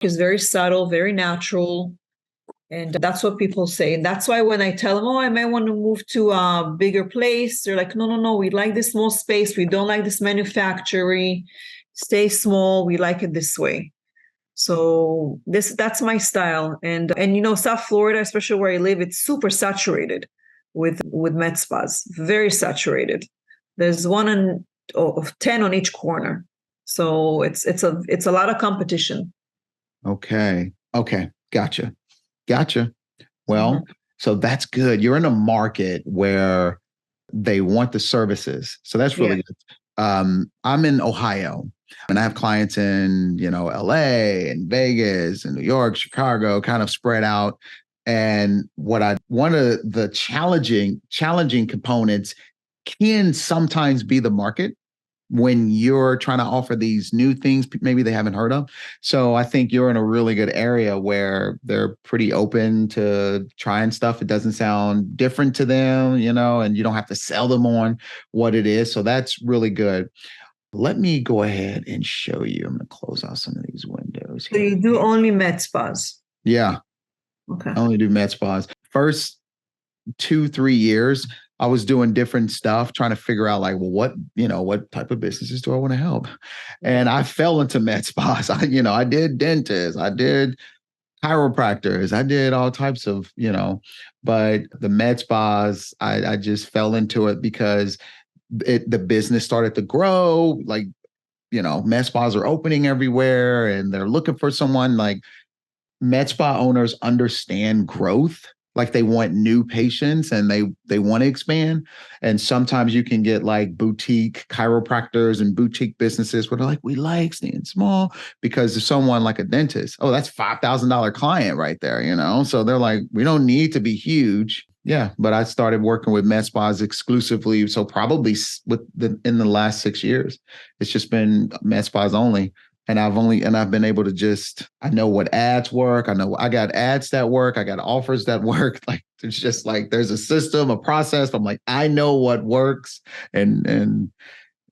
It's very subtle, very natural. And that's what people say. And that's why when I tell them, oh, I might want to move to a bigger place, they're like, no, no, no, we like this small space. We don't like this manufacturing. Stay small. We like it this way. So that's my style. And South Florida, especially where I live, it's super saturated with med spas, very saturated. There's of 10 on each corner. So it's a lot of competition. Okay. Gotcha. Well, so that's good. You're in a market where they want the services. So that's really good. I'm in Ohio and I have clients in, LA and Vegas and New York, Chicago, kind of spread out. And one of the challenging components can sometimes be the market when you're trying to offer these new things maybe they haven't heard of. So I think you're in a really good area where they're pretty open to trying stuff. It doesn't sound different to them, and you don't have to sell them on what it is. So that's really good. Let me go ahead and show you. I'm going to close out some of these windows here. So you do only med spas? Yeah. Okay. I only do med spas. First 2-3 years, I was doing different stuff, trying to figure out what type of businesses do I want to help? And I fell into med spas. I did dentists, I did chiropractors, I did all types of, but the med spas, I just fell into it because the business started to grow. Med spas are opening everywhere and they're looking for someone. Med spa owners understand growth. They want new patients and they want to expand. And sometimes you can get boutique chiropractors and boutique businesses where they're we like staying small because there's someone like a dentist. Oh, that's $5,000 client right there, So they're we don't need to be huge. Yeah. But I started working with med spas exclusively. So probably in the last 6 years, it's just been med spas only. And I've been able to I know what ads work. I know I got ads that work. I got offers that work. It's just there's a system, a process. I'm I know what works and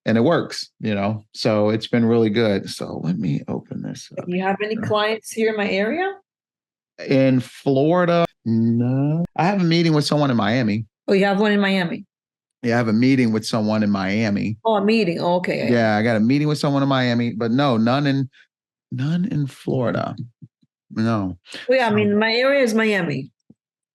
it works, so it's been really good. So let me open this up. Do you have any clients here in my area? In Florida? No. I have a meeting with someone in Miami. Oh, you have one in Miami? Yeah, I have a meeting with someone in Miami. Oh, a meeting. Oh, okay. Yeah, I got a meeting with someone in Miami, but no, none in Florida. No. Well, yeah, my area is Miami.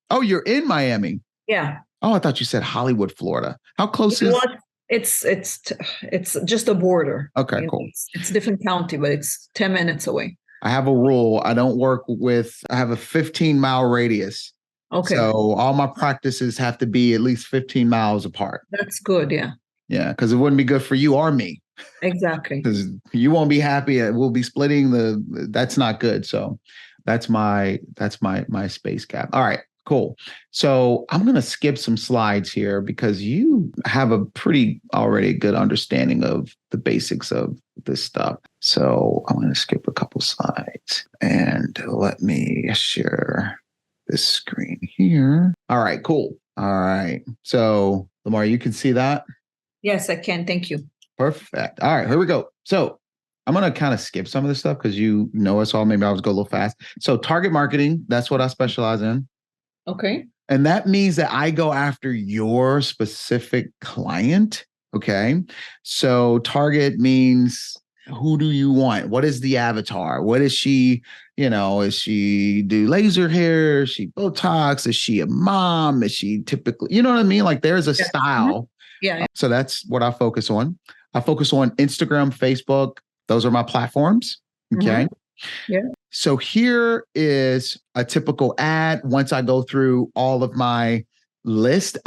Oh, you're in Miami? Yeah. Oh, I thought you said Hollywood, Florida. How close is it? It's just a border. Okay, cool. It's a different county, but it's 10 minutes away. I have a rule. I have a 15-mile radius. Okay. So all my practices have to be at least 15 miles apart. That's good. Yeah. Yeah. Because it wouldn't be good for you or me. Exactly. Because you won't be happy. We'll be splitting that's not good. So that's my space gap. All right, cool. So I'm going to skip some slides here because you have a pretty already good understanding of the basics of this stuff. So I'm going to skip a couple slides and let me share this screen here. All right, cool. All right. So Lamar, you can see that? Yes, I can. Thank you. Perfect. All right, here we go. So I'm going to kind of skip some of this stuff because you know us all. Maybe I'll just go a little fast. So target marketing, that's what I specialize in. Okay. And that means that I go after your specific client. Okay. So target means who do you want? What is the avatar? What is she, is she do laser hair? Is she Botox? Is she a mom? Is she typically, you know what I mean? There's a style. Yeah. So that's what I focus on. I focus on Instagram, Facebook. Those are my platforms. Okay. Yeah. So here is a typical ad. Once I go through all of my list,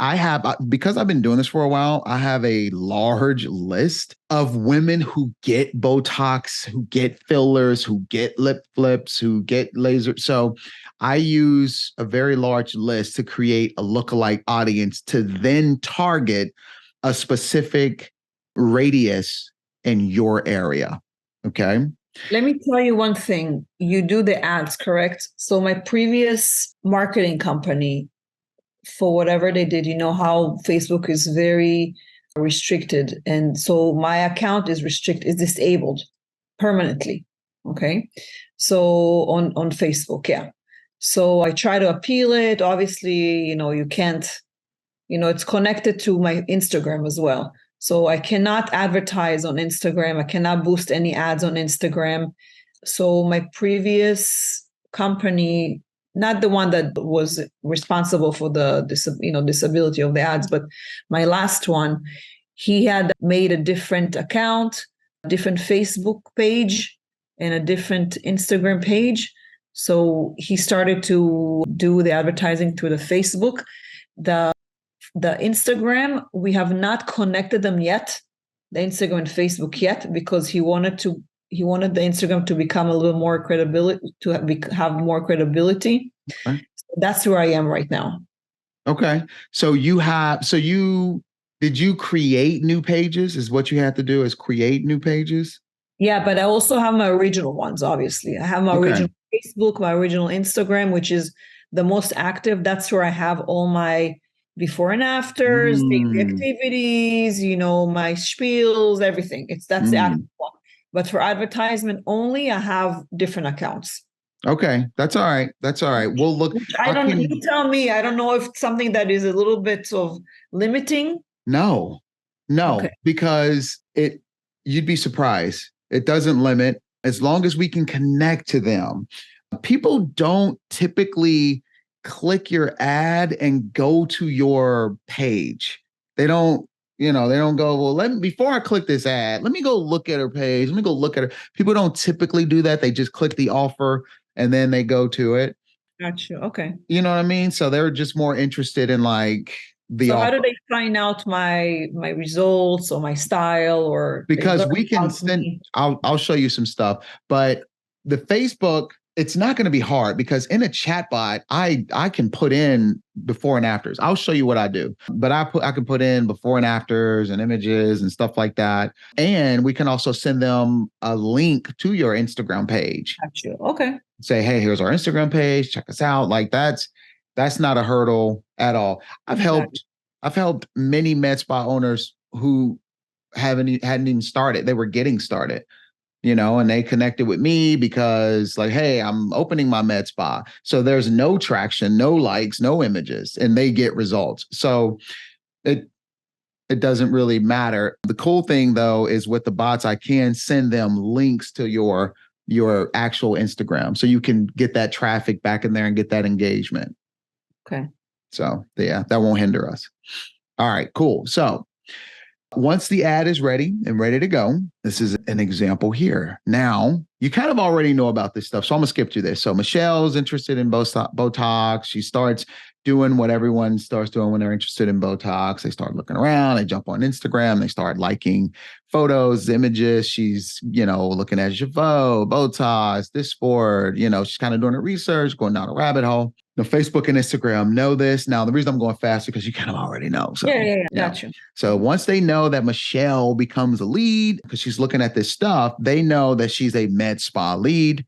because I've been doing this for a while, I have a large list of women who get Botox, who get fillers, who get lip flips, who get laser. So I use a very large list to create a lookalike audience to then target a specific radius in your area. Okay. Let me tell you one thing. You do the ads, correct? So my previous marketing company, for whatever they did, how Facebook is very restricted. And so my account is disabled permanently. Okay. So on Facebook, yeah. So I try to appeal it. Obviously, you can't, it's connected to my Instagram as well. So I cannot advertise on Instagram. I cannot boost any ads on Instagram. So my previous company, not the one that was responsible for the disability of the ads, but my last one, he had made a different account, a different Facebook page, and a different Instagram page. So he started to do the advertising through the Facebook. The Instagram, we have not connected them yet, the Instagram and Facebook yet, because he wanted the Instagram to become a little more credibility, to have more credibility. Okay. That's where I am right now. Okay. Did you create new pages? Is what you had to do is create new pages? Yeah, but I also have my original ones, obviously. I have my original Facebook, my original Instagram, which is the most active. That's where I have all my before and afters, daily activities, my spiels, everything. That's the active one. But for advertisement only, I have different accounts. Okay, that's all right. That's all right. We'll look. You tell me. I don't know if it's something that is a little bit of limiting. No, Okay. because you'd be surprised. It doesn't limit as long as we can connect to them. People don't typically click your ad and go to your page. They don't, they don't go, well, before I click this ad, let me go look at her page. Let me go look at her. People don't typically do that. They just click the offer and then they go to it. Gotcha. Okay. You know what I mean? So they're just more interested in like the So offer. how do they find out my results or my style, or because we can send I'll show you some stuff, but the Facebook, it's not going to be hard because in a chatbot, I can put in before and afters. I'll show you what I do, but I can put in before and afters and images and stuff like that. And we can also send them a link to your Instagram page. Gotcha. Okay. Say, hey, here's our Instagram page. Check us out. Like that's not a hurdle at all. I've helped many med spa owners who hadn't even started. They were getting started, and they connected with me because like, hey, I'm opening my med spa. So there's no traction, no likes, no images, and they get results. So it doesn't really matter. The cool thing though is with the bots, I can send them links to your actual Instagram. So you can get that traffic back in there and get that engagement. Okay. So yeah, that won't hinder us. All right, cool. So once the ad is ready and ready to go, this is an example here. Now, you kind of already know about this stuff, so I'm going to skip through this. So Michelle's interested in Botox. She starts doing what everyone starts doing when they're interested in Botox. They start looking around. They jump on Instagram. They start liking photos, images. She's, looking at Jeuveau, Botox, this sport. She's kind of doing her research, going down a rabbit hole. Now, Facebook and Instagram know this. Now, the reason I'm going fast is because you kind of already know. So, yeah. Gotcha. So once they know that Michelle becomes a lead because she's looking at this stuff, they know that she's a med spa lead.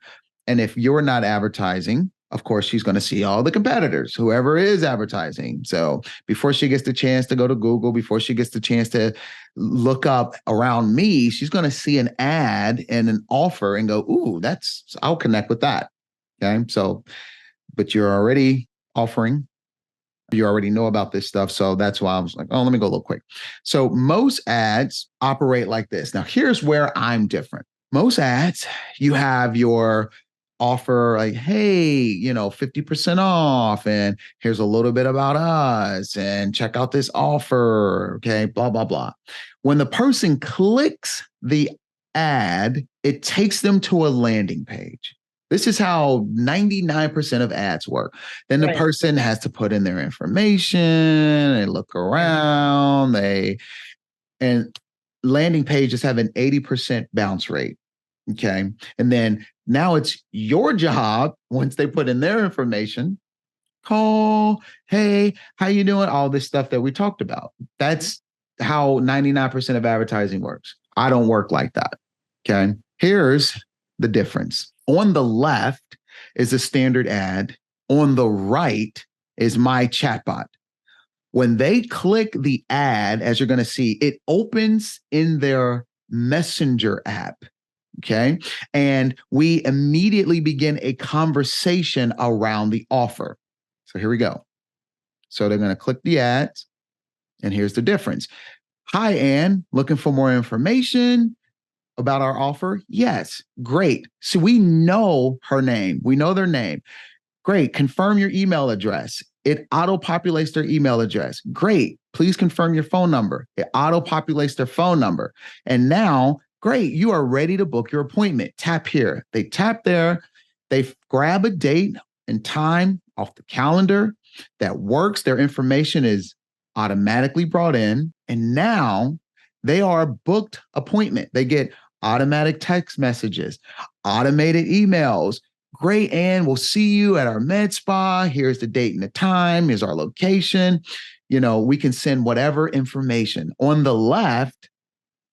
And if you're not advertising, of course, she's going to see all the competitors, whoever is advertising. So before she gets the chance to go to Google, before she gets the chance to look up around me, she's going to see an ad and an offer and go, ooh, I'll connect with that. Okay. So, but you're already offering. You already know about this stuff. So that's why I was like, oh, let me go a little quick. So most ads operate like this. Now, here's where I'm different. Most ads, you have your offer like, hey, 50% off. And here's a little bit about us. And check out this offer. Okay, blah, blah, blah. When the person clicks the ad, it takes them to a landing page. This is how 99% of ads work. Then the person has to put in their information, they look around, and landing pages have an 80% bounce rate. Okay. And then now it's your job, once they put in their information, call, hey, how you doing? All this stuff that we talked about. That's how 99% of advertising works. I don't work like that. Okay. Here's the difference. On the left is a standard ad. On the right is my chatbot. When they click the ad, as you're going to see, it opens in their Messenger app. Okay. And we immediately begin a conversation around the offer. So here we go. So they're going to click the ads. And here's the difference. Hi, Ann, looking for more information about our offer? Yes. Great. So we know her name. We know their name. Great. Confirm your email address. It auto-populates their email address. Great. Please confirm your phone number. It auto-populates their phone number. And now, great, you are ready to book your appointment. Tap here. They tap there. They grab a date and time off the calendar that works. Their information is automatically brought in. And now they are a booked appointment. They get automatic text messages, automated emails. Great, Ann, we'll see you at our med spa. Here's the date and the time. Here's our location. You know, we can send whatever information. On the left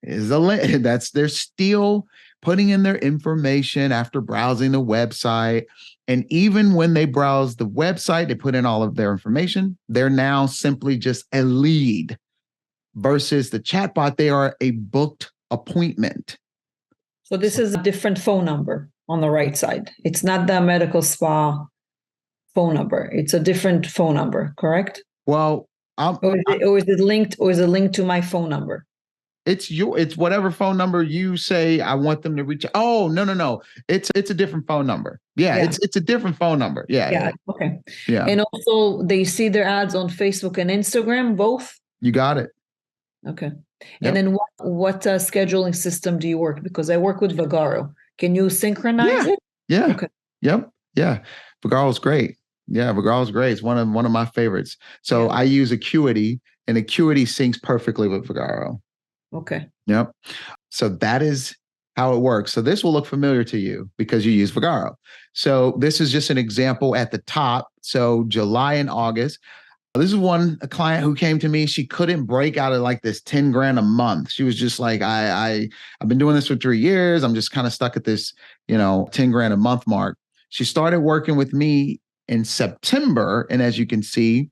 is a link. They're still putting in their information after browsing the website. And even when they browse the website, they put in all of their information. They're now simply just a lead versus the chatbot. They are a booked appointment. So this is a different phone number on the right side. It's not the medical spa phone number. It's a different phone number, correct? Well, or is it linked to my phone number? It's whatever phone number you say I want them to reach. Oh, no. It's a different phone number. Yeah. It's a different phone number. Yeah. Okay. Yeah. And also they see their ads on Facebook and Instagram, both? You got it. Okay. Yep. And then what scheduling system do you work? Because I work with Vagaro. Can you synchronize it? Yeah. Okay. Yep. Yeah. Vagaro's great. Yeah, Vagaro's great. It's one of my favorites. So I use Acuity, and Acuity syncs perfectly with Vagaro. Okay. Yep. So that is how it works. So this will look familiar to you because you use Vagaro. So this is just an example at the top. So July and August. This is a client who came to me. She couldn't break out of like this 10 grand a month. She was just like, I've been doing this for 3 years. I'm just kind of stuck at this, 10 grand a month mark. She started working with me in September. And as you can see,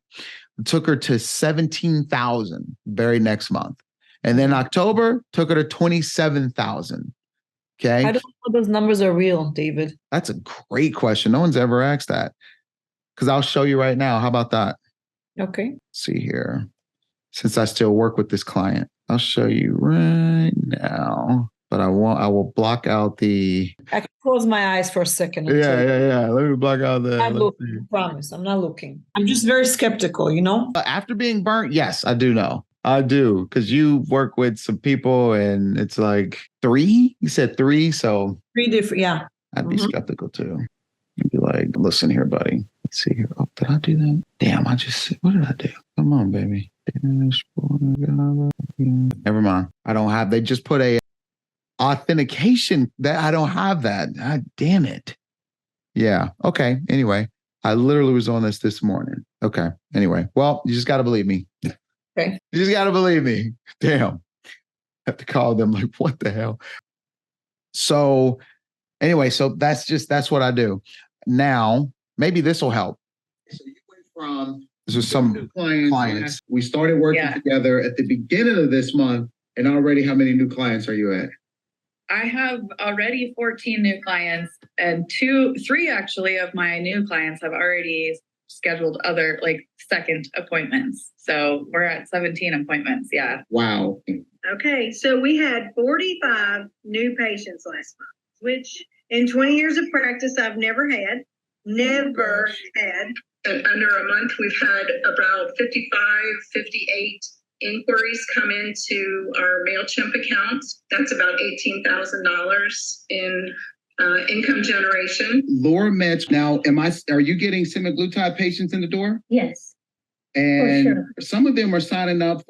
it took her to 17,000 very next month. And then October took her to 27,000. Okay. I don't know if those numbers are real, David. That's a great question. No one's ever asked that. Because I'll show you right now. How about that? Okay. Let's see here. Since I still work with this client, I'll show you right now. But I will block out the. I can close my eyes for a second. Yeah. Let me block out the. I'm not looking. I promise. I'm not looking. I'm just very skeptical, After being burnt, yes, I do know. I do, because you work with some people and it's like 3. You said 3, so 3 different. Yeah. I'd be skeptical too. I'd be like, listen here, buddy. Let's see here. Oh, did I do that? Damn, what did I do? Come on, baby. Never mind. I don't have. They just put a authentication that I don't have that. God damn it. Yeah. Okay. Anyway, I literally was on this morning. Okay. Anyway, well, you just got to believe me. Okay. You just got to believe me. Damn. I have to call them like, what the hell? So anyway, that's what I do. Now, maybe this will help. So you went from some clients. We started working together at the beginning of this month. And already, how many new clients are you at? I have already 14 new clients, and 3 actually of my new clients have already scheduled other second appointments. So we're at 17 appointments. Yeah. Wow. Okay. So we had 45 new patients last month, which in 20 years of practice, I've never had. And under a month, we've had about 55, 58 inquiries come into our MailChimp account. That's about $18,000 in income generation. Laura Metz, now, are you getting semaglutide patients in the door? Yes. And some of them are signing up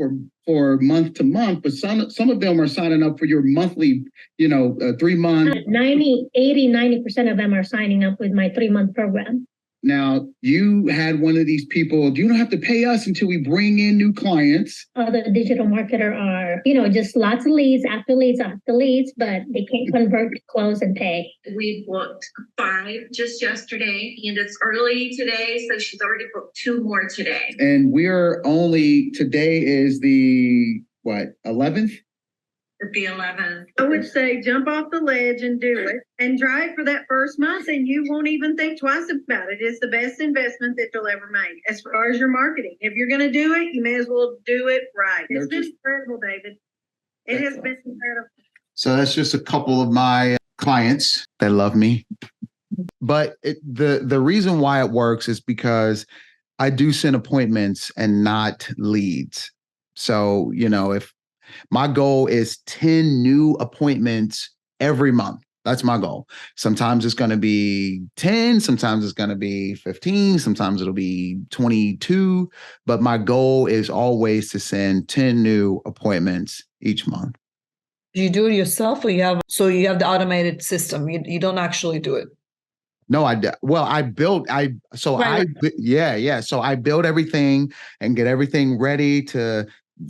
for month to month, but some of them are signing up for your monthly, 3 month. 90% of them are signing up with my 3-month program. Now, you had one of these people, you don't have to pay us until we bring in new clients. Other digital marketer are, just lots of leads after leads after leads, but they can't convert, close, and pay. We booked 5 just yesterday, and it's early today, so she's already booked 2 more today. And today is the, 11th? the 11th. I would say jump off the ledge and do it and try it for that first month, and you won't even think twice about it. It's the best investment that you'll ever make as far as your marketing. If you're going to do it, you may as well do it right. It's been incredible, David. It has been incredible. So that's just a couple of my clients that love me. But the reason why it works is because I do send appointments and not leads. So, if my goal is 10 new appointments every month, that's my goal. Sometimes it's going to be 10, sometimes it's going to be 15, sometimes it'll be 22. But my goal is always to send 10 new appointments each month. Do you do it yourself, or you have the automated system? You don't actually do it. No, So I build everything and get everything ready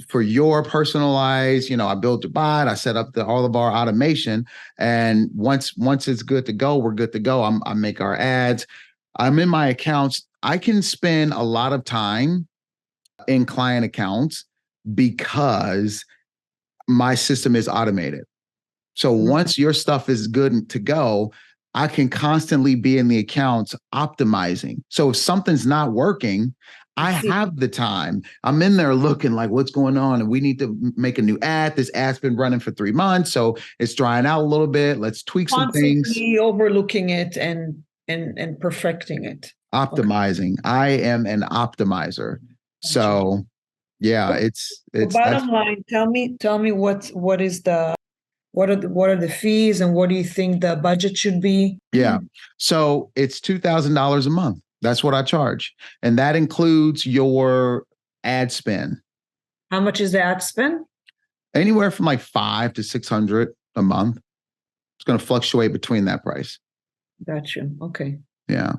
for your personalized, I built the bot, I set up all of our automation. And once it's good to go, we're good to go. I make our ads. I'm in my accounts. I can spend a lot of time in client accounts because my system is automated. So once your stuff is good to go, I can constantly be in the accounts optimizing. So if something's not working, I have the time. I'm in there looking like what's going on, and we need to make a new ad. This ad's been running for 3 months, so it's drying out a little bit. Let's tweak some things. Constantly overlooking it and perfecting it. Optimizing. Okay. I am an optimizer. So yeah, it's bottom line. Tell me what are the fees, and what do you think the budget should be? Yeah. So it's $2,000 a month. That's what I charge. And that includes your ad spend. How much is the ad spend? Anywhere from like $500 to $600 a month. It's going to fluctuate between that price. Gotcha. Okay. Yeah.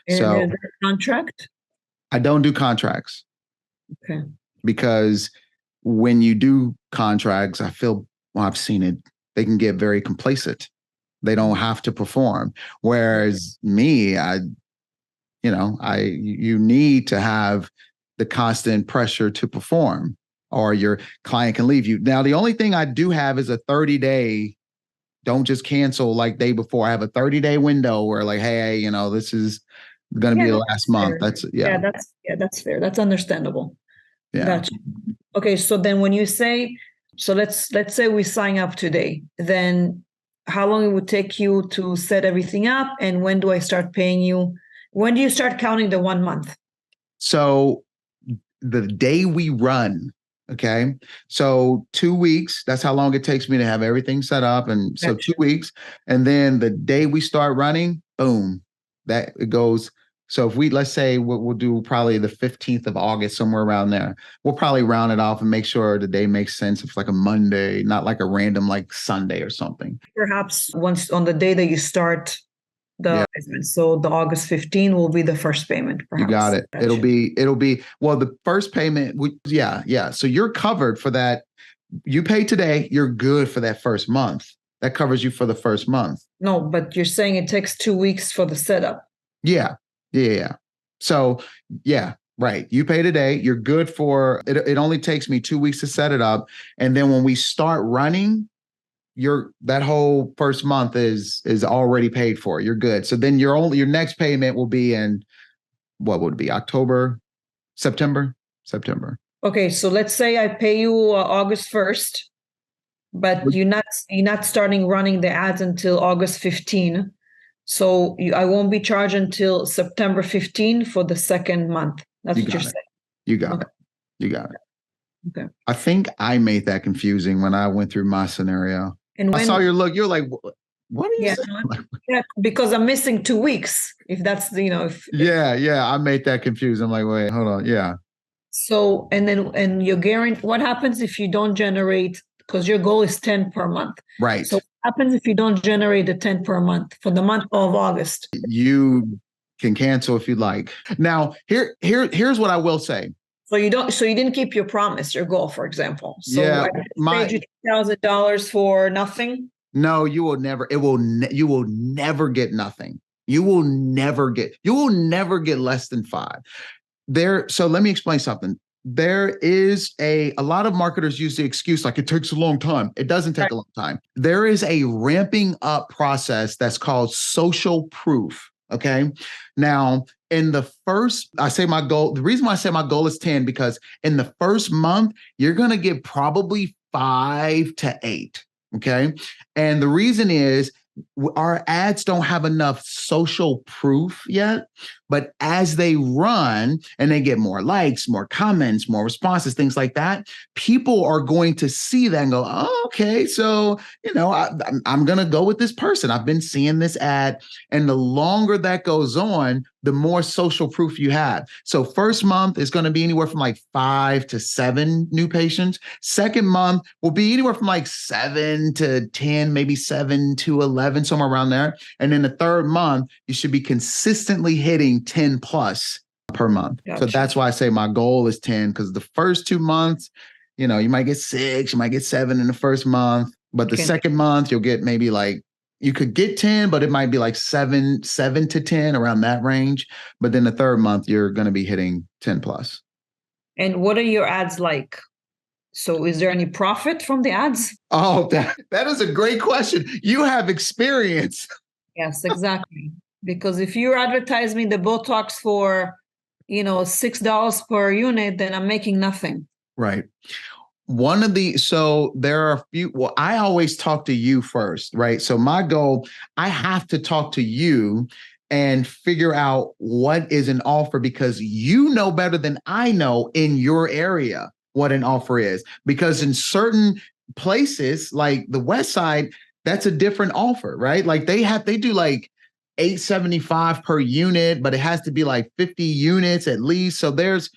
And so contract? I don't do contracts. Okay. Because when you do contracts, I've seen it, they can get very complacent. They don't have to perform. Whereas me, you need to have the constant pressure to perform, or your client can leave you. Now, the only thing I do have is a 30-day, don't just cancel like day before. I have a 30-day window where like, hey, this is going to be the last month. That's fair. That's understandable. Yeah. Gotcha. Okay. So then when you say, let's say we sign up today, then how long it would take you to set everything up? And when do I start paying you? When do you start counting the 1 month? So the day we run, okay. So 2 weeks, that's how long it takes me to have everything set up. And so 2 weeks. And then the day we start running, boom, that it goes. So if let's say we'll do probably the 15th of August, somewhere around there, we'll probably round it off and make sure the day makes sense. If it's like a Monday, not like a random like Sunday or something. Perhaps once on the day that you start the payment. So the August 15 will be the first payment. Perhaps. You got it. Gotcha. It'll be, well, the first payment. Yeah. So you're covered for that. You pay today, you're good for that first month. That covers you for the first month. No, but you're saying it takes 2 weeks for the setup. Yeah. So yeah, right. You pay today, you're good for it. It only takes me 2 weeks to set it up. And then when we start running, that whole first month is already paid for. You're good. So then your next payment will be in, what would it be? September. Okay. So let's say I pay you August 1st, but you're not starting running the ads until August 15. So I won't be charged until September 15 for the second month. That's what you're saying. You got it. Okay. I think I made that confusing when I went through my scenario. And I saw your look. You're like, what are you saying? Yeah, because I'm missing 2 weeks. If that's I made that confused. I'm like, wait, hold on. Yeah. So and you're guaranteed. What happens if you don't generate? Because your goal is 10 per month. Right. So what happens if you don't generate the 10 per month for the month of August? You can cancel if you'd like. Now, here's what I will say. So you didn't keep your promise, your goal, for example. So yeah, I paid you $2,000 for nothing. No, you will never. You will never get nothing. You will never get less than 5. So let me explain something. there is a lot of marketers use the excuse like it takes a long time. It doesn't take a long time. There is a ramping up process that's called social proof. Okay. Now, in the first, I say my goal, the reason why I say my goal is 10, because in the first month, you're going to get probably 5 to 8. Okay. And the reason is our ads don't have enough social proof yet, but as they run and they get more likes, more comments, more responses, things like that, people are going to see that and go, oh, okay, so, I'm going to go with this person. I've been seeing this ad. And the longer that goes on, the more social proof you have. So first month is going to be anywhere from like 5 to 7 new patients. Second month will be anywhere from like 7 to 10, maybe 7 to 11, somewhere around there. And then the third month, you should be consistently hitting 10 plus per month. Gotcha. So that's why I say my goal is 10, because the first 2 months, you might get 6, you might get 7 in the first month, but the second month you'll get maybe like, you could get 10, but it might be like 7 to 10, around that range. But then the third month, you're going to be hitting 10 plus. And what are your ads like? So is there any profit from the ads? Oh, that is a great question. You have experience. Yes, exactly. Because if you're advertising the Botox for, $6 per unit, then I'm making nothing. Right. So there are a few, well, I always talk to you first, right? So my goal, I have to talk to you and figure out what is an offer, because you know better than I know in your area what an offer is. Because in certain places like the West Side, that's a different offer, right? Like they do like $875 per unit, but it has to be like 50 units at least. So there's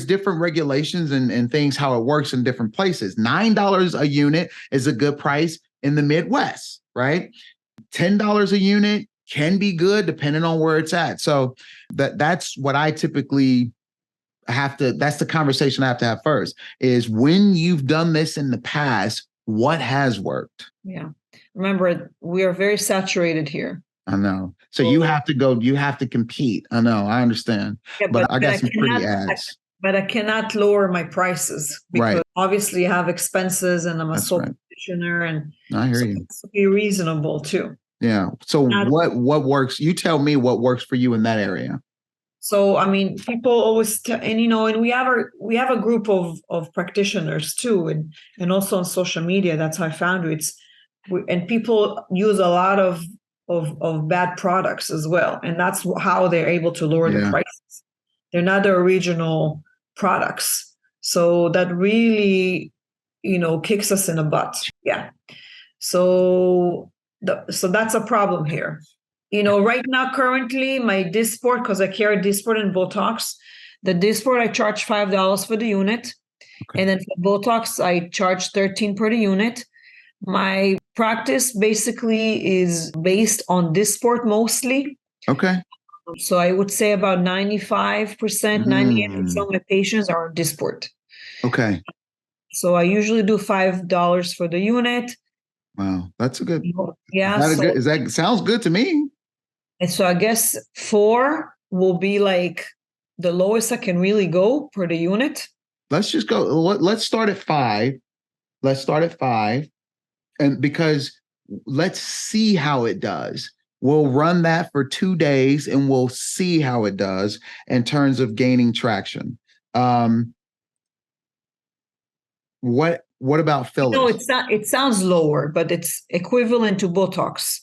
different regulations and things, how it works in different places. $9 a unit is a good price in the Midwest, right? $10 a unit can be good depending on where it's at. So that's what I typically that's the conversation I have to have first, is when you've done this in the past, what has worked? Yeah. Remember, we are very saturated here. I know. So you have to compete. I know. I understand. Yeah, but I got some pretty ads. But I cannot lower my prices because obviously I have expenses and I'm a sole practitioner, and I hear you. It's to be reasonable too. Yeah. So what works? You tell me what works for you in that area. So, I mean, people always, and we have a group of practitioners too, and also on social media. That's how I found you. And people use a lot of bad products as well, and that's how they're able to lower the prices. They're not the original products, so that really, kicks us in the butt. Yeah. So that's a problem here. Right now, currently, my Dysport, because I carry Dysport and Botox, the Dysport I charge $5 for the unit, and then for Botox I charge $13 per unit. My practice basically is based on Dysport mostly. Okay. So I would say about 95%, 98% of my patients are on Dysport. Okay. So I usually do $5 for the unit. Wow, that's a good. Yeah. That sounds good to me. And so I guess 4 will be like the lowest I can really go per the unit. Let's just go. Let's start at 5. And because let's see how it does. We'll run that for 2 days and we'll see how it does in terms of gaining traction. What about fillers? It sounds lower, but it's equivalent to Botox.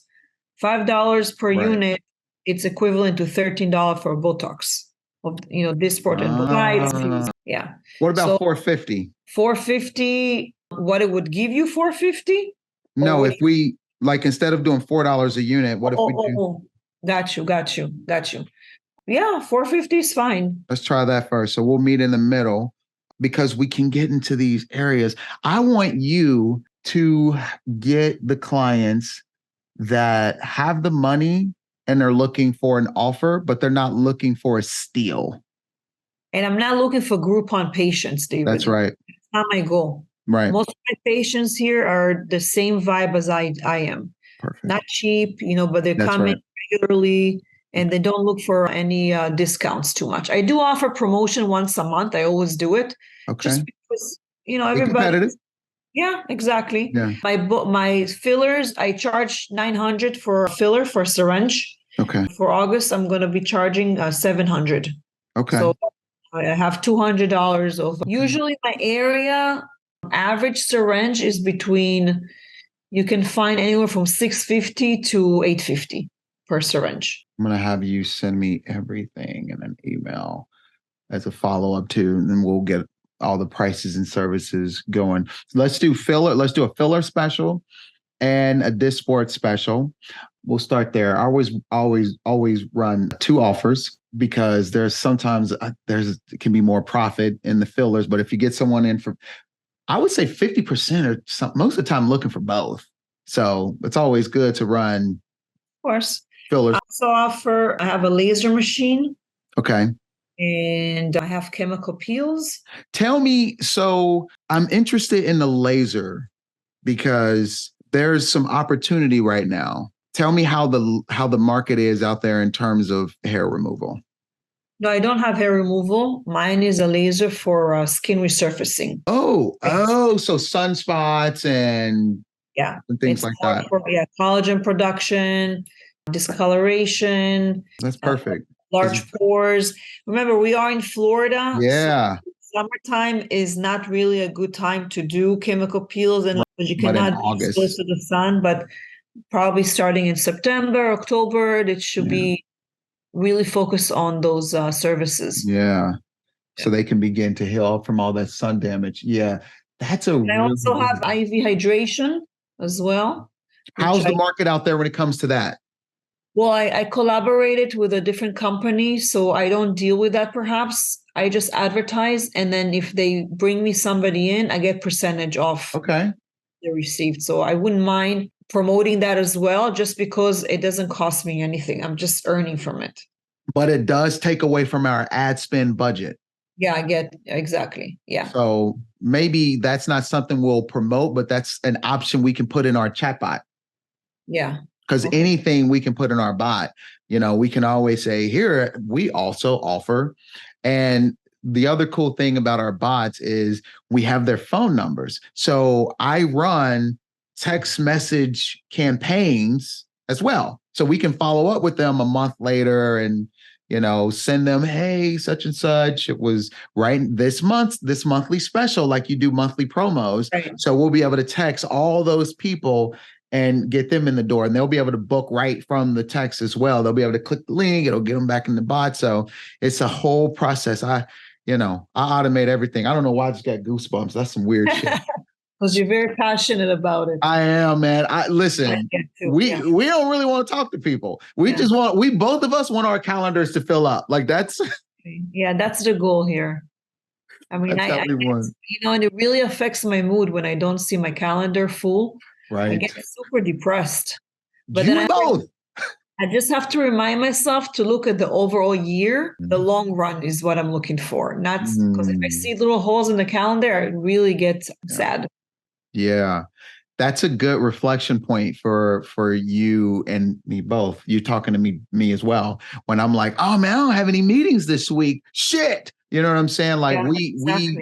$5 per unit, it's equivalent to $13 for Botox. Dysport and Botox. Yeah. What about $450? $450. What it would give you $450? No, if we instead of doing $4 a unit, what if we do? Oh, got you. Yeah, $450 is fine. Let's try that first. So we'll meet in the middle, because we can get into these areas. I want you to get the clients that have the money and they're looking for an offer, but they're not looking for a steal. And I'm not looking for Groupon patients, David. That's right. That's not my goal. Right. Most of my patients here are the same vibe as I am. Perfect. Not cheap, but they come in regularly. and they don't look for any discounts too much. I do offer promotion once a month. I always do it. Okay. Just because, Be everybody. competitive. Yeah, exactly. Yeah. My fillers, I charge 900 for a filler for syringe. Okay. For August, I'm going to be charging 700. Okay. So I have $200 of. Usually, my area average syringe is between. You can find anywhere from 650 to 850 per syringe. I'm going to have you send me everything in an email as a follow-up too, and then we'll get all the prices and services going. So let's do filler. Let's do a filler special and a Dysport special. We'll start there. I always run 2 offers because there's sometimes it can be more profit in the fillers, but if you get someone in for, I would say 50% or most of the time looking for both. So it's always good to run. Of course. Fillers. I also I have a laser machine. Okay. And I have chemical peels. Tell me, so I'm interested in the laser because there's some opportunity right now. Tell me how the market is out there in terms of hair removal. No, I don't have hair removal. Mine is a laser for skin resurfacing. So sunspots and things like that. Collagen production, discoloration. That's perfect. Large pores. Remember, we are in Florida. Yeah. So summertime is not really a good time to do chemical peels, and you cannot be exposed to the sun. But probably starting in September, October, it should be really focused on those services. Yeah. So they can begin to heal up from all that sun damage. Yeah. That's I also have IV hydration as well. How's the market out there when it comes to that? Well, I collaborated with a different company, so I don't deal with that perhaps. I just advertise, and then if they bring me somebody in, I get percentage off they received. So I wouldn't mind promoting that as well, just because it doesn't cost me anything. I'm just earning from it. But it does take away from our ad spend budget. Yeah, I get exactly. Yeah. So maybe that's not something we'll promote, but that's an option we can put in our chatbot. Yeah. Because anything we can put in our bot, we can always say, here, we also offer. And the other cool thing about our bots is we have their phone numbers. So I run text message campaigns as well. So we can follow up with them a month later and, send them, hey, such and such. It was right this monthly special, like you do monthly promos. Right. So we'll be able to text all those people and get them in the door, and they'll be able to book right from the text as well. They'll be able to click the link. It'll get them back in the bot. So it's a whole process. I automate everything. I don't know why I just got goosebumps. That's some weird shit. Because you're very passionate about it. I am, man. Listen, we don't really want to talk to people. We both of us want our calendars to fill up. Like that's. Yeah, that's the goal here. I mean, and it really affects my mood when I don't see my calendar full. Right. I get super depressed. But then I just have to remind myself to look at the overall year. The long run is what I'm looking for. Not because if I see little holes in the calendar, I really get sad. Yeah. That's a good reflection point for you and me both. You talking to me as well. When I'm like, oh man, I don't have any meetings this week. Shit. You know what I'm saying? Like we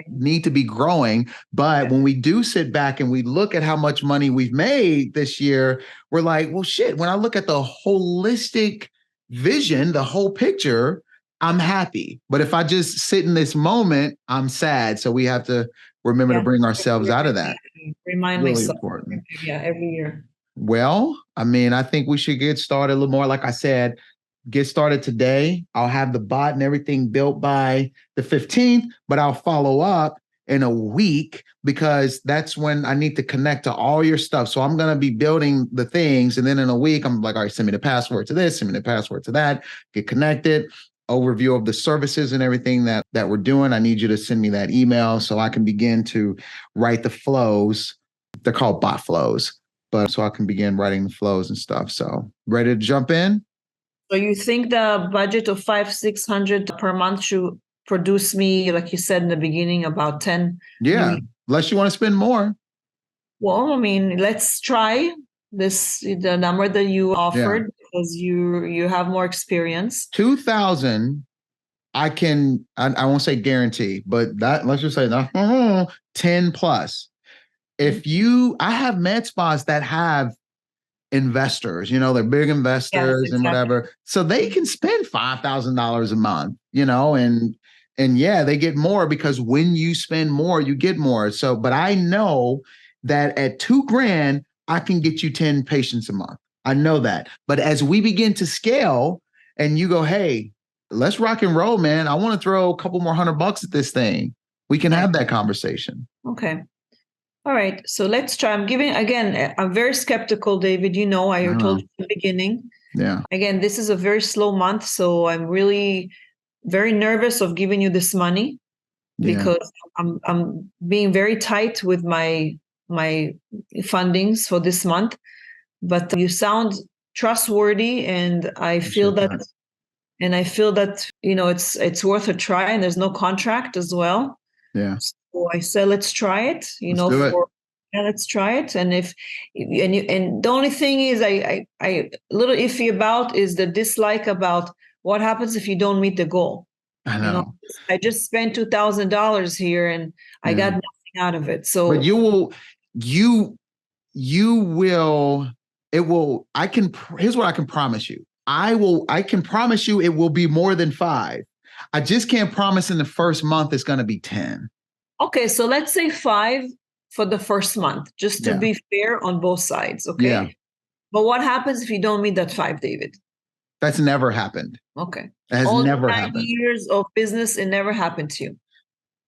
need to be growing. But when we do sit back and we look at how much money we've made this year, we're like, well, shit, when I look at the holistic vision, the whole picture, I'm happy. But if I just sit in this moment, I'm sad. So we have to remember to bring ourselves out of that. Remind myself. Important. Yeah, every year. Well, I mean, I think we should get started a little more. Like I said, get started today. I'll have the bot and everything built by the 15th, but I'll follow up in a week because that's when I need to connect to all your stuff. So I'm going to be building the things. And then in a week, I'm like, all right, send me the password to this, send me the password to that, get connected, overview of the services and everything that we're doing. I need you to send me that email so I can begin to write the flows. They're called bot flows, but so I can begin writing the flows and stuff. So ready to jump in? So you think the budget of $500-600 per month should produce me, like you said in the beginning, about 10? Yeah, unless you want to spend more. Well, I mean, let's try the number that you offered. because you have more experience. 2,000, I won't say guarantee, but that, let's just say that 10 plus. I have med spas that have investors, they're big investors Yes, and exactly. whatever. So they can spend $5,000 a month, and yeah, they get more because when you spend more, you get more. So, but I know that at $2,000, I can get you 10 patients a month. I know that. But as we begin to scale and you go, hey, let's rock and roll, man. I want to throw a couple more $100 at this thing. We can have that conversation. Okay. All right. So let's try. I'm very skeptical, David. I told you in the beginning. Yeah. Again, this is a very slow month. So I'm really very nervous of giving you this money because I'm being very tight with my fundings for this month. But you sound trustworthy, and I feel that. And I feel that, it's worth a try, and there's no contract as well. Yeah. So I said, let's try it, let's try it. And and the only thing is I a little iffy about is the dislike about what happens if you don't meet the goal. I know. I just spent $2,000 here and I got nothing out of it. So, but here's what I can promise you. I can promise you it will be more than 5. I just can't promise in the first month it's going to be 10. Okay. So let's say 5 for the first month, just to be fair on both sides. Okay. Yeah. But what happens if you don't meet that 5, David? That's never happened. Okay. It has never 9 happened. years of business, it never happened to you.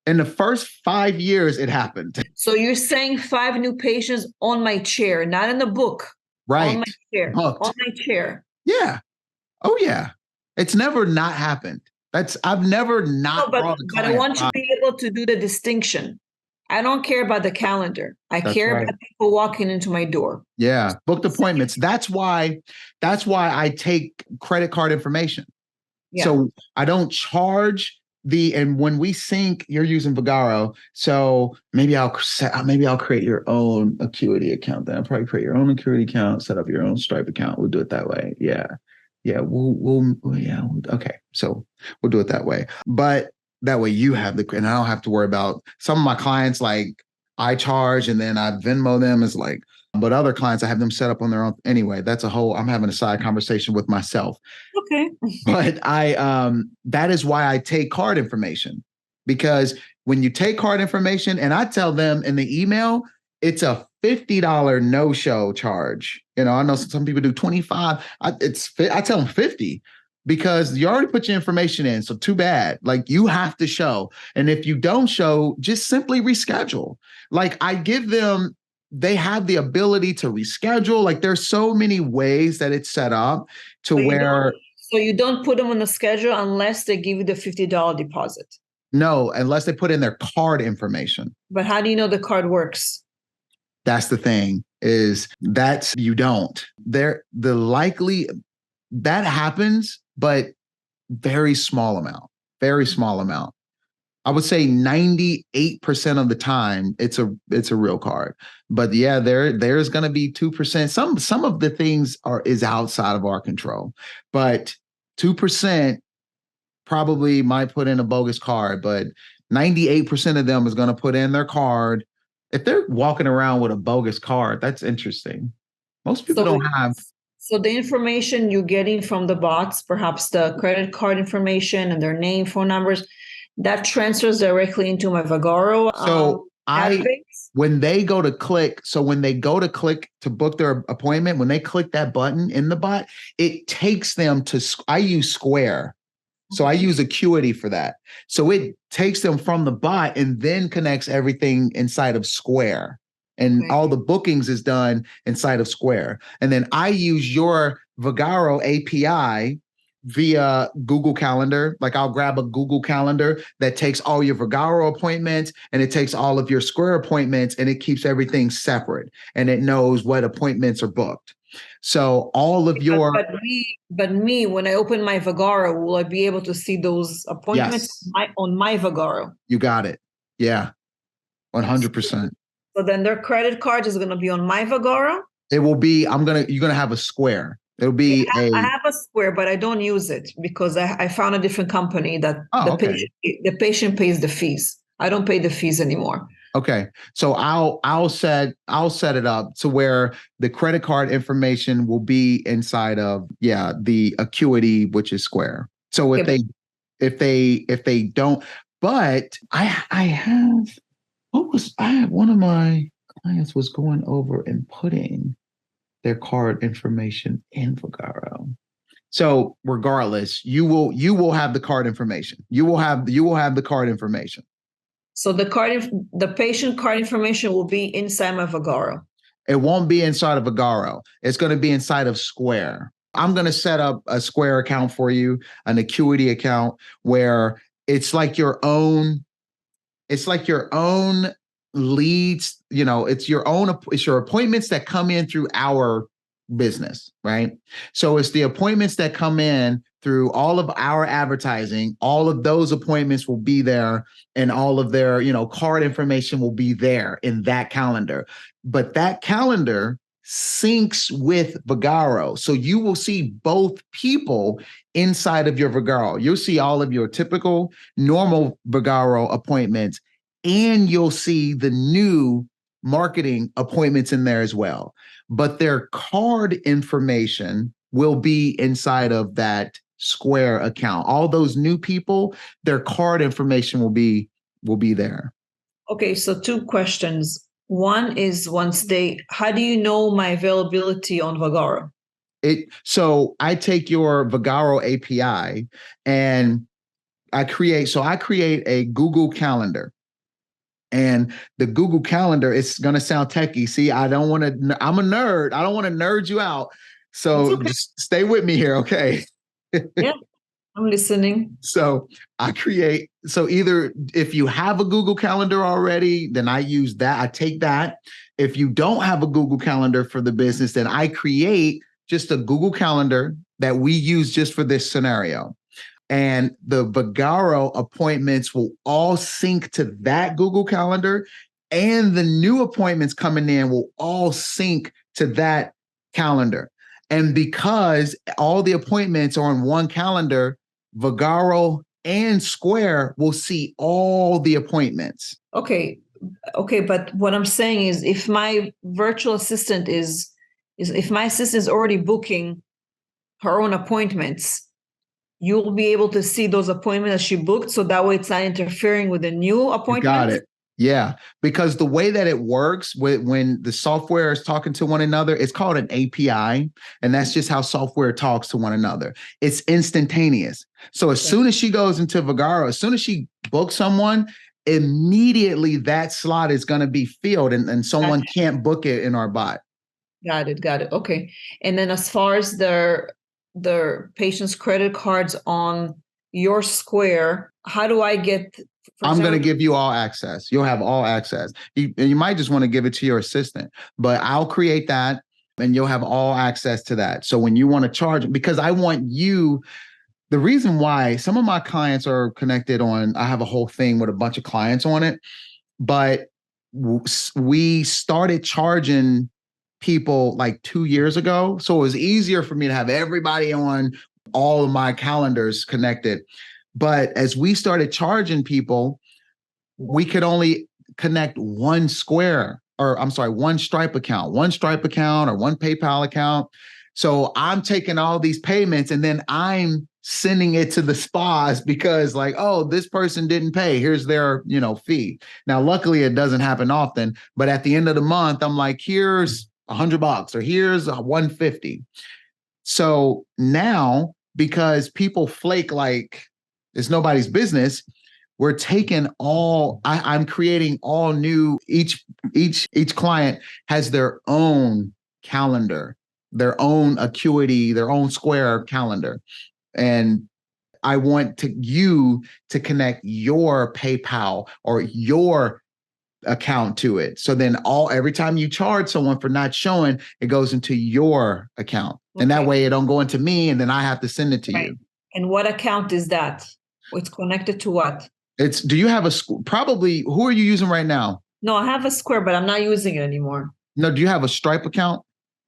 In the first 5 years, it happened. So you're saying 5 new patients on my chair, not in the book. Right. On my chair. Hooked. On my chair. Yeah. Oh yeah. It's never not happened. I've never not brought a client. But I want you to be able to do the distinction. I don't care about the calendar. I care about people walking into my door. Yeah. Booked appointments. That's why I take credit card information. Yeah. So I don't charge and when we sync, you're using Vagaro. So maybe I'll create your own Acuity account. Then I'll probably create your own Acuity account, set up your own Stripe account. We'll do it that way. Yeah. Yeah. Okay. So we'll do it that way. But that way you have and I don't have to worry about some of my clients, like I charge and then I Venmo them as but other clients, I have them set up on their own. Anyway, I'm having a side conversation with myself. Okay. But that is why I take card information, because when you take card information and I tell them in the email, it's a $50 no-show charge. I know some people do 25. I tell them 50 because you already put your information in. So too bad. You have to show. And if you don't show, just simply reschedule. I give them, they have the ability to reschedule. There's so many ways that it's set up to where. So you don't put them on the schedule unless they give you the $50 deposit. No, unless they put in their card information. But how do you know the card works? That's the thing you don't. That happens, but very small amount. I would say 98% of the time it's a real card. But yeah, there's going to be 2%. Some of the things is outside of our control, but 2% probably might put in a bogus card, but 98% of them is going to put in their card. If they're walking around with a bogus card, that's interesting. Most people don't have. So the information you're getting from the bots, perhaps the credit card information and their name, phone numbers, that transfers directly into my Vagaro. So when they go to click to book their appointment, when they click that button in the bot, it takes them to, I use Square. So I use Acuity for that. So it takes them from the bot and then connects everything inside of Square. And all the bookings is done inside of Square. And then I use your Vagaro API via Google Calendar. I'll grab a Google Calendar that takes all your Vagaro appointments and it takes all of your Square appointments and it keeps everything separate and it knows what appointments are booked. So all of your. But me, when I open my Vagaro, will I be able to see those appointments on my Vagaro? You got it. Yeah. 100%. So then their credit card is going to be on my Vagaro? It will be, you're going to have a Square. It'll be I have a Square, but I don't use it because I found a different company that okay. the patient pays the fees. I don't pay the fees anymore. Okay. So I'll set it up to where the credit card information will be inside of the Acuity, which is Square. So if they don't, but I have one of my clients was going over and putting their card information in Vagaro. So regardless, you will have the card information. You will have the card information. So the patient card information will be inside my Vagaro. It won't be inside of Vagaro. It's going to be inside of Square. I'm going to set up a Square account for you, an Acuity account, where it's like your own leads, it's your appointments that come in through our business, right? So it's the appointments that come in through all of our advertising. All of those appointments will be there, and all of their, card information will be there in that calendar. But that calendar syncs with Vagaro. So you will see both people inside of your Vagaro. You'll see all of your typical normal Vagaro appointments, and you'll see the new marketing appointments in there as well. But their card information will be inside of that Square account. All those new people, their card information will be there. Okay, so 2 questions. One is how do you know my availability on Vagaro? So I take your Vagaro API and I create a Google Calendar. And the Google Calendar, it's going to sound techie. See, I'm a nerd. I don't want to nerd you out. So just stay with me here. Okay. Yeah, I'm listening. So either if you have a Google Calendar already, then I use that. I take that. If you don't have a Google Calendar for the business, then I create just a Google Calendar that we use just for this scenario. And the Vagaro appointments will all sync to that Google Calendar, and the new appointments coming in will all sync to that calendar. And because all the appointments are on one calendar, Vagaro and Square will see all the appointments. Okay. But what I'm saying is, if my virtual assistant if my assistant is already booking her own appointments, you'll be able to see those appointments that she booked. So that way it's not interfering with the new appointment. Got it. Yeah. Because the way that it works when the software is talking to one another, it's called an API. And that's just how software talks to one another. It's instantaneous. So as soon as she goes into Vagaro, as soon as she books someone, immediately that slot is going to be filled and someone can't book it in our bot. Got it. Okay. And then as far as the patient's credit cards on your Square, how do I get? I'm going to give you all access. You'll have all access. You might just want to give it to your assistant, but I'll create that and you'll have all access to that. So when you want to charge, because I want you, the reason why some of my clients are connected on, I have a whole thing with a bunch of clients on it, but we started charging people like 2 years ago. So it was easier for me to have everybody on all of my calendars connected. But as we started charging people, we could only connect one Stripe account or one PayPal account. So I'm taking all these payments and then I'm sending it to the spas because like, oh, this person didn't pay. Here's their, fee. Now, luckily it doesn't happen often, but at the end of the month, I'm like, here's $100 or here's $150. So now, because people flake like it's nobody's business, we're taking I'm creating all new, each client has their own calendar, their own Acuity, their own Square calendar. And I want you to connect your PayPal or your account to it. So then every time you charge someone for not showing, it goes into your account. Okay. And that way it don't go into me and then I have to send it to you. And what account is that? It's connected to what? Do you have probably, who are you using right now? No, I have a Square, but I'm not using it anymore. No, do you have a Stripe account?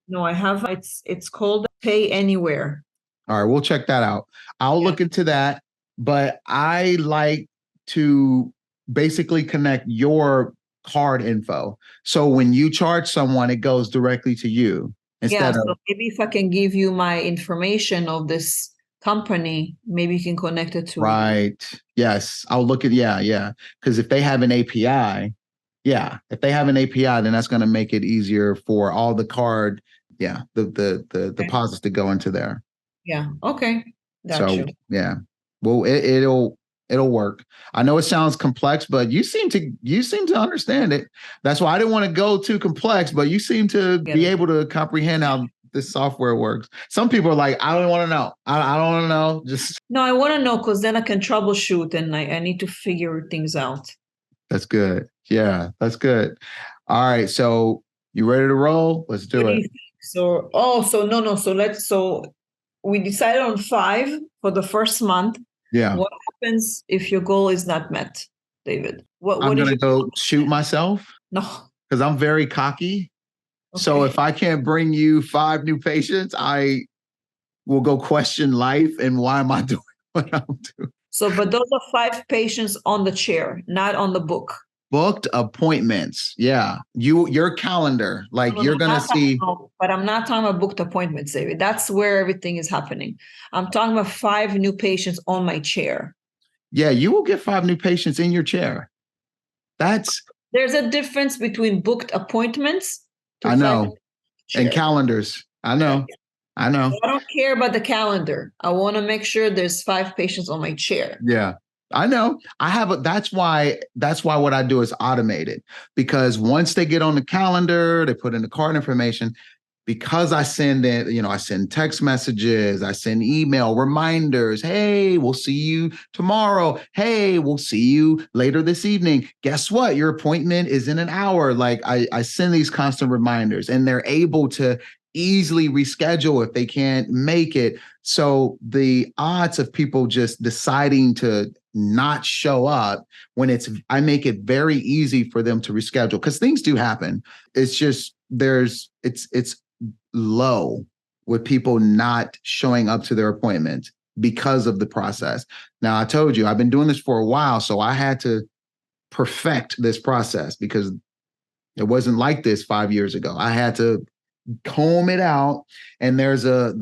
No, I have, it's called Pay Anywhere. All right, we'll check that out. I'll look into that, but I like to basically connect your card info. So when you charge someone, it goes directly to you Yeah, instead so of maybe if I can give you my information of this company, maybe you can connect it to it. right. Yes, I'll look at yeah. Because if they have an API, if they have an API, then that's going to make it easier for all the card, the deposits to go into there. Yeah. Okay. Got So you. yeah, well, it'll work. I know it sounds complex, but you seem to understand it. That's why I didn't want to go too complex, but you seem to be able to comprehend how this software works. Some people are like, I don't want to know. I don't want to know. Just No, I want to know because then I can troubleshoot and I need to figure things out. that's good. Yeah, that's good. All right, so you ready to roll? Let's do it. So, no. So we decided on 5 for the first month. Yeah. What happens if your goal is not met, David? I'm gonna go shoot myself. No. Because I'm very cocky. Okay. So if I can't bring you 5 new patients, I will go question life and why am I doing what I'm doing? So, but those are 5 patients on the chair, not on the book. Booked appointments. Yeah. Your calendar, like you're going to see. But I'm not talking about booked appointments, David. That's where everything is happening. I'm talking about 5 new patients on my chair. Yeah, you will get 5 new patients in your chair. There's a difference between booked appointments. I know. And calendars. I know. I know. So I don't care about the calendar. I want to make sure there's 5 patients on my chair. Yeah. I know. That's why what I do is automated, because once they get on the calendar, they put in the card information, because I send it, I send text messages, I send email reminders. Hey, we'll see you tomorrow. Hey, we'll see you later this evening. Guess what? Your appointment is in an hour. Like I send these constant reminders, and they're able to easily reschedule if they can't make it. So the odds of people just deciding to not show up I make it very easy for them to reschedule, because things do happen. It's just it's low with people not showing up to their appointment because of the process. Now, I told you, I've been doing this for a while, so I had to perfect this process because it wasn't like this 5 years ago. I had to comb it out, and there's a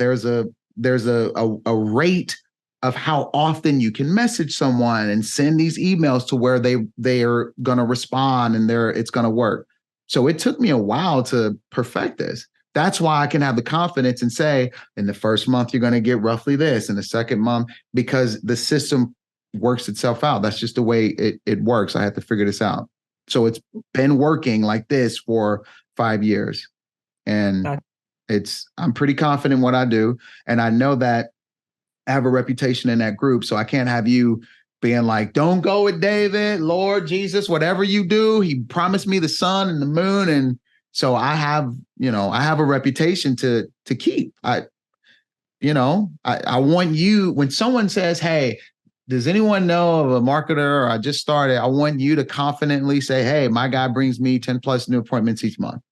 rate of how often you can message someone and send these emails to where they are going to respond and it's going to work. So it took me a while to perfect this. That's why I can have the confidence and say, in the first month, you're going to get roughly this, in the second month, because the system works itself out. That's just the way it works. I had to figure this out. So it's been working like this for 5 years. And I'm pretty confident in what I do. And I know that I have a reputation in that group. So I can't have you being like, don't go with David, Lord Jesus, whatever you do, he promised me the sun and the moon. And so I have a reputation to keep. I want you, when someone says, hey, does anyone know of a marketer, or I just started, I want you to confidently say, hey, my guy brings me 10 plus new appointments each month.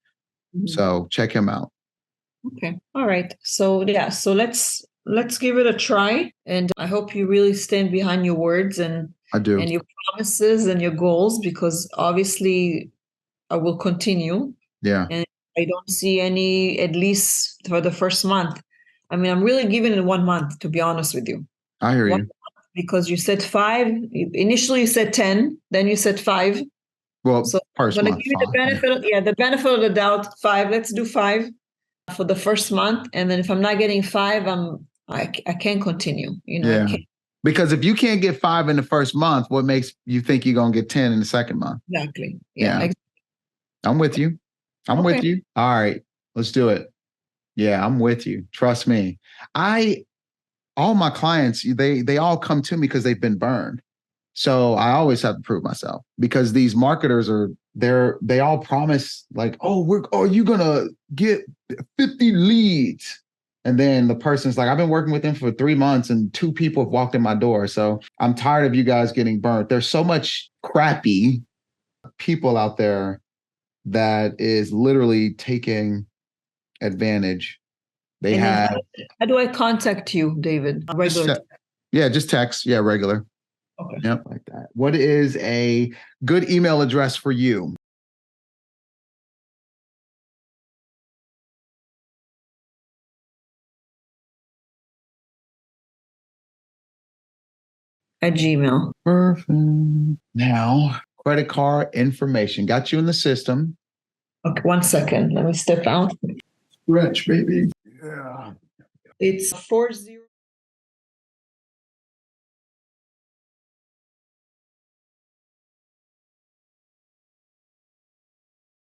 Mm-hmm. So check him out. Okay. All right. So yeah. So let's give it a try. And I hope you really stand behind your words and I do, and your promises and your goals, because obviously I will continue. Yeah. And I don't see any, at least for the first month. I mean, I'm really giving it 1 month, to be honest with you. I hear you. Because you said 5. Initially you said 10, then you said 5. Well, so I'm going to give you the benefit of the doubt. 5. Let's do 5 for the first month, and then if I'm not getting 5, I can't continue. Yeah. Because if you can't get 5 in the first month, what makes you think you're gonna get 10 in the second month? Exactly. Yeah. Exactly. I'm with you. I'm with you. All right, let's do it. Yeah, I'm with you. Trust me. All my clients, they all come to me because they've been burned. So I always have to prove myself, because these marketers they all promise like, you're gonna get 50 leads. And then the person's like, I've been working with them for 3 months and 2 people have walked in my door. So I'm tired of you guys getting burnt. There's so much crappy people out there that is literally taking Advantage. They And then have. how do I contact you, David? Regular. Yeah, just text. Yeah, regular. Okay. Yep, like that. What is a good email address for you? At Gmail. Perfect. Now, credit card information. Got you in the system. Okay, 1 second. Let me step out. Stretch, baby. Yeah. It's 40.